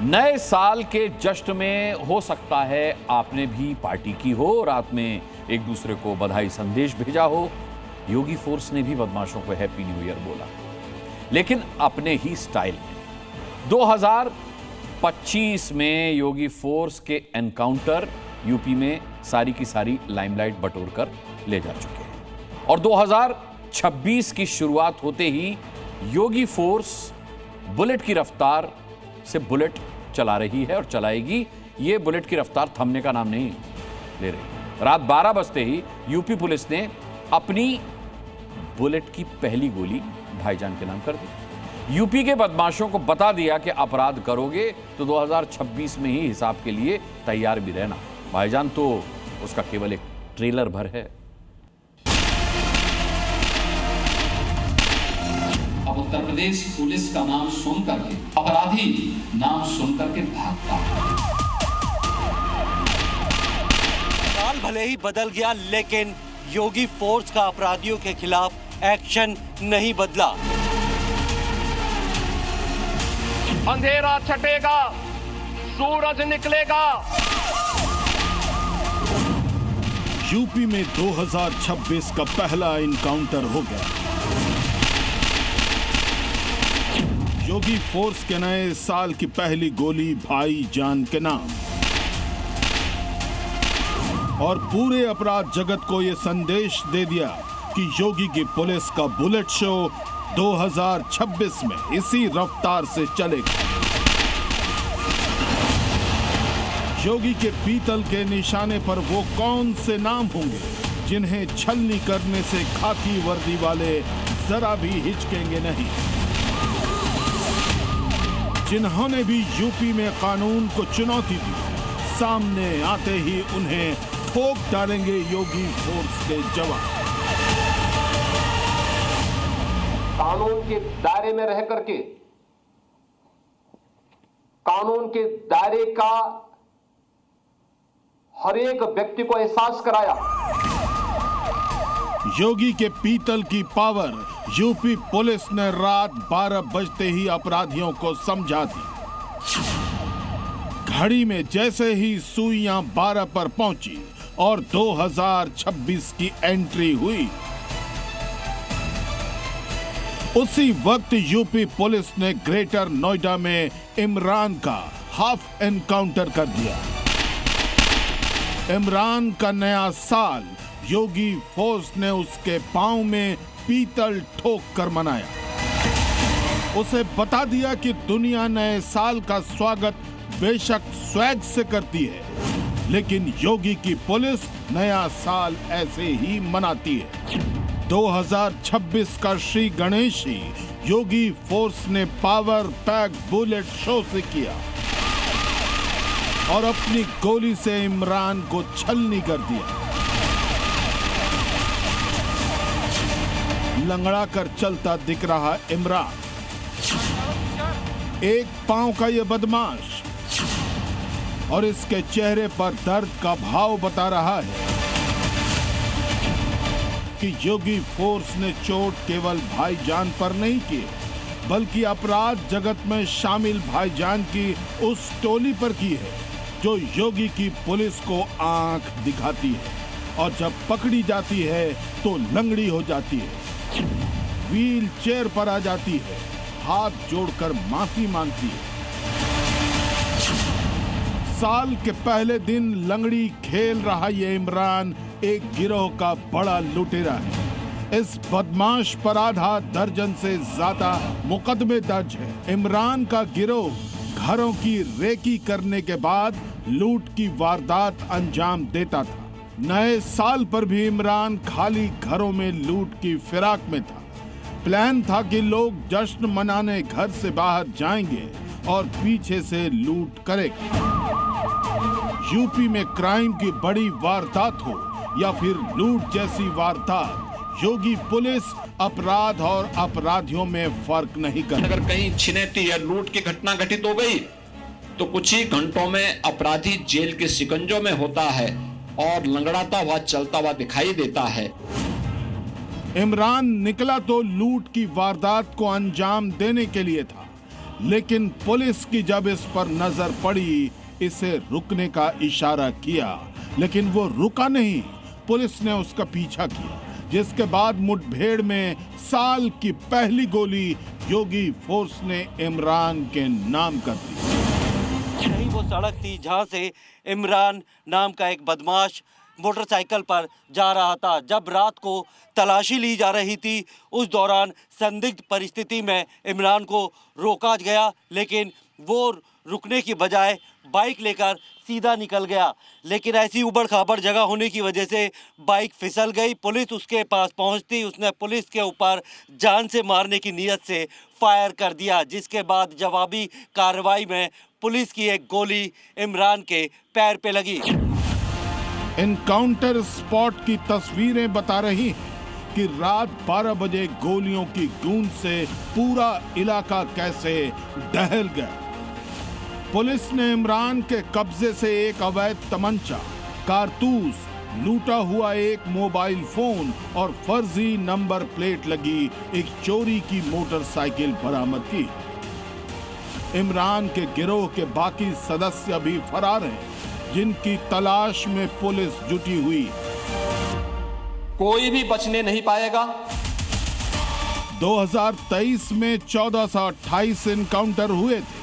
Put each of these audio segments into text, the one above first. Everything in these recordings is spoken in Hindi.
नए साल के जश्न में हो सकता है आपने भी पार्टी की हो, रात में एक दूसरे को बधाई संदेश भेजा हो। योगी फोर्स ने भी बदमाशों को हैप्पी न्यू ईयर बोला, लेकिन अपने ही स्टाइल में। 2025 में योगी फोर्स के एनकाउंटर यूपी में सारी की सारी लाइमलाइट बटोर कर ले जा चुके हैं और 2026 की शुरुआत होते ही योगी फोर्स बुलेट की रफ्तार से बुलेट चला रही है और चलाएगी। ये बुलेट की रफ्तार थमने का नाम नहीं ले रही। रात 12 बजते ही यूपी पुलिस ने अपनी बुलेट की पहली गोली भाईजान के नाम कर दी। यूपी के बदमाशों को बता दिया कि अपराध करोगे तो 2026 में ही हिसाब के लिए तैयार भी रहना। भाईजान तो उसका केवल एक ट्रेलर भर है। अब उत्तर प्रदेश पुलिस का नाम सुन करके अपराधी नाम सुन करके भागता। साल भले ही बदल गया, लेकिन योगी फोर्स का अपराधियों के खिलाफ एक्शन नहीं बदला। अंधेरा छटेगा, सूरज निकलेगा। यूपी में 2026 का पहला इनकाउंटर हो गया। योगी फोर्स के नए साल की पहली गोली भाईजान के नाम और पूरे अपराध जगत को यह संदेश दे दिया कि योगी की पुलिस का बुलेट शो 2026 में इसी रफ्तार से चलेगा। योगी के पीतल के निशाने पर वो कौन से नाम होंगे जिन्हें छलनी करने से खाकी वर्दी वाले जरा भी हिचकेंगे नहीं, जिन्होंने भी यूपी में कानून को चुनौती दी, सामने आते ही उन्हें ठोक डालेंगे योगी फोर्स के जवान। कानून के दायरे में रह करके कानून के दायरे का हर एक व्यक्ति को एहसास कराया। योगी के पीतल की पावर यूपी पुलिस ने रात 12 बजते ही अपराधियों को समझा दी। घड़ी में जैसे ही सुइयां 12 पर पहुंची और 2026 की एंट्री हुई, उसी वक्त यूपी पुलिस ने ग्रेटर नोएडा में इमरान का हाफ एनकाउंटर कर दिया। इमरान का नया साल योगी फोर्स ने उसके पांव में पीतल ठोक कर मनाया। उसे बता दिया कि दुनिया नए साल का स्वागत बेशक स्वैग से करती है, लेकिन योगी की पुलिस नया साल ऐसे ही मनाती है। 2026 का श्री गणेशी योगी फोर्स ने पावर पैक बुलेट शो से किया और अपनी गोली से इमरान को छलनी कर दिया। लंगड़ा कर चलता दिख रहा इमरान, एक पांव का ये बदमाश, और इसके चेहरे पर दर्द का भाव बता रहा है कि योगी फोर्स ने चोट केवल भाईजान पर नहीं की, बल्कि अपराध जगत में शामिल भाईजान की उस टोली पर की है जो योगी की पुलिस को आंख दिखाती है और जब पकड़ी जाती है तो लंगड़ी हो जाती है, व्हील चेयर पर आ जाती है, हाथ जोड़कर माफी मांगती है। साल के पहले दिन लंगड़ी खेल रहा ये इमरान एक गिरोह का बड़ा लुटेरा है। इस बदमाश पर आधा दर्जन से ज्यादा मुकदमे दर्ज है। इमरान का गिरोह घरों की रेकी करने के बाद लूट की वारदात अंजाम देता था। नए साल पर भी इमरान खाली घरों में लूट की फिराक में था। प्लान था कि लोग जश्न मनाने घर से बाहर जाएंगे और पीछे से लूट करेगा। यूपी में क्राइम की बड़ी वारदात हो या फिर लूट जैसी वारदात, योगी पुलिस अपराध और अपराधियों में फर्क नहीं करती। अगर कहीं छिनैती या लूट की घटना घटित हो गई तो कुछ ही घंटों में अपराधी जेल के शिकंजों में होता है और लंगड़ाता हुआ चलता हुआ दिखाई देता है। इमरान निकला तो लूट की वारदात को अंजाम देने के लिए था, लेकिन पुलिस की जब इस पर नजर पड़ी, इसे रुकने का इशारा किया, लेकिन वो रुका नहीं। पुलिस ने उसका पीछा किया, जिसके बाद मुठभेड़ में साल की पहली गोली योगी फोर्स ने इमरान के नाम कर दी। यही वो सड़क थी जहां से इमरान नाम का एक बदमाश मोटरसाइकिल पर जा रहा था। जब रात को तलाशी ली जा रही थी, उस दौरान संदिग्ध परिस्थिति में इमरान को रोका गया, लेकिन वो रुकने की बजाय बाइक लेकर सीधा निकल गया। लेकिन ऐसी उबड़ खाबड़ जगह होने की वजह से बाइक फिसल गई। पुलिस उसके पास पहुंचती, उसने पुलिस के ऊपर जान से मारने की नीयत से फायर कर दिया, जिसके बाद जवाबी कार्रवाई में पुलिस की एक गोली इमरान के पैर पे लगी। एनकाउंटर स्पॉट की तस्वीरें बता रही हैं कि रात 12 बजे गोलियों की गूंज से पूरा इलाका कैसे दहल गया। पुलिस ने इमरान के कब्जे से एक अवैध तमंचा, कारतूस, लूटा हुआ एक मोबाइल फोन और फर्जी नंबर प्लेट लगी एक चोरी की मोटरसाइकिल बरामद की। इमरान के गिरोह के बाकी सदस्य भी फरार हैं, जिनकी तलाश में पुलिस जुटी हुई। कोई भी बचने नहीं पाएगा। 2023 में 1428 एनकाउंटर हुए थे।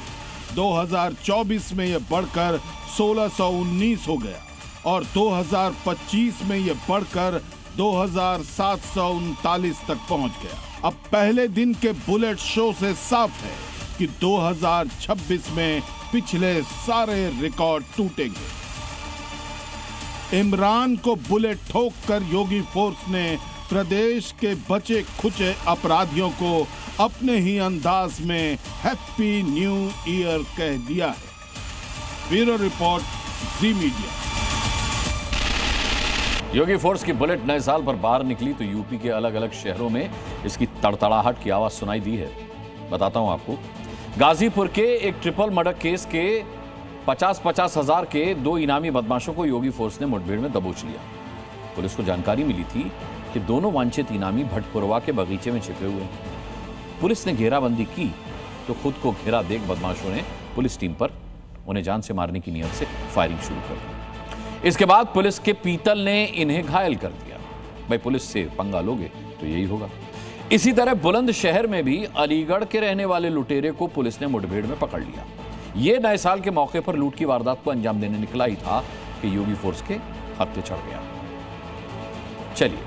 2024 में यह बढ़कर 1619 हो गया और 2025 में यह बढ़कर 2739 तक पहुंच गया। अब पहले दिन के बुलेट शो से साफ है कि 2026 में पिछले सारे रिकॉर्ड टूटेंगे। इमरान को बुलेट ठोक कर योगी फोर्स ने प्रदेश के बचे खुचे अपराधियों को अपने ही अंदाज में हैप्पी न्यू ईयर कह दिया है। ब्यूरो रिपोर्ट, जी मीडिया। योगी फोर्स की बुलेट नए साल पर बाहर निकली तो यूपी के अलग अलग शहरों में इसकी तड़तड़ाहट की आवाज सुनाई दी है। बताता हूं आपको, गाजीपुर के एक ट्रिपल मर्डर केस के 50-50 हजार के 2 इनामी बदमाशों को योगी फोर्स ने मुठभेड़ में दबोच लिया। पुलिस को जानकारी मिली थी कि दोनों वांछित इनामी भटपुरवा के बगीचे में छिपे हुए हैं। पुलिस ने घेराबंदी की तो खुद को घेरा देख बदमाशों ने पुलिस टीम पर उन्हें जान से मारने की नीयत से फायरिंग शुरू कर दी। इसके बाद पुलिस के पीतल ने इन्हें घायल कर दिया। भाई, पुलिस से पंगा लोगे तो यही होगा। इसी तरह बुलंदशहर में भी अलीगढ़ के रहने वाले लुटेरे को पुलिस ने मुठभेड़ में पकड़ लिया। यह नए साल के मौके पर लूट की वारदात को अंजाम देने निकला ही था कि योगी फोर्स के हत्थे चढ़ गया। चलिए